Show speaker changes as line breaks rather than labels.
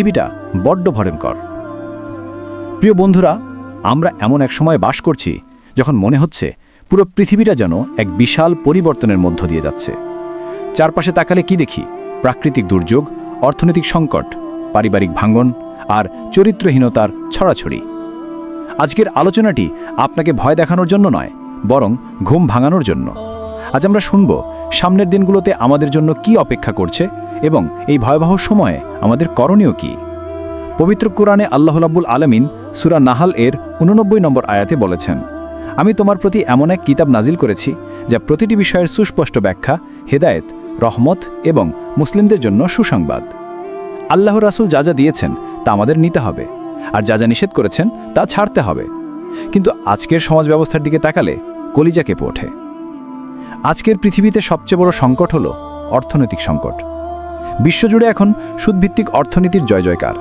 পৃথিবীটা বড্ড ভয়ঙ্কর। প্রিয় বন্ধুরা, আমরা এমন এক সময় বাস করছি যখন মনে হচ্ছে পুরো পৃথিবীটা যেন এক বিশাল পরিবর্তনের মধ্য দিয়ে যাচ্ছে। চারপাশে তাকালে কি দেখি? প্রাকৃতিক দুর্যোগ, অর্থনৈতিক সংকট, পারিবারিক ভাঙন আর চরিত্রহীনতার ছড়াছড়ি। আজকের আলোচনাটি আপনাকে ভয় দেখানোর জন্য নয়, বরং ঘুম ভাঙানোর জন্য। আজ আমরা শুনব সামনের দিনগুলোতে আমাদের জন্য কি অপেক্ষা করছে এবং এই ভয়াবহ সময়ে আমাদের করণীয় কি। পবিত্র কোরআনে আল্লাহ রাব্বুল আলামিন সূরা নাহাল এর 89 নম্বর আয়াতে বলেছেন, আমি তোমার প্রতি এমন এক কিতাব নাজিল করেছি যা প্রতিটি বিষয়ের সুস্পষ্ট ব্যাখ্যা, হেদায়েত, রহমত এবং মুসলিমদের জন্য সুসংবাদ। আল্লাহ রাসূল যা যা দিয়েছেন তা আমাদের নিতে হবে, আর যা যা নিষেধ করেছেন তা ছাড়তে হবে। কিন্তু আজকের সমাজ ব্যবস্থার দিকে তাকালে কলিজা কেঁপে ওঠে। আজকের পৃথিবীতে সবচেয়ে বড় সংকট হলো অর্থনৈতিক সংকট। বিশ্বজুড়ে এখন সুদভিত্তিক অর্থনীতির জয় জয়কার।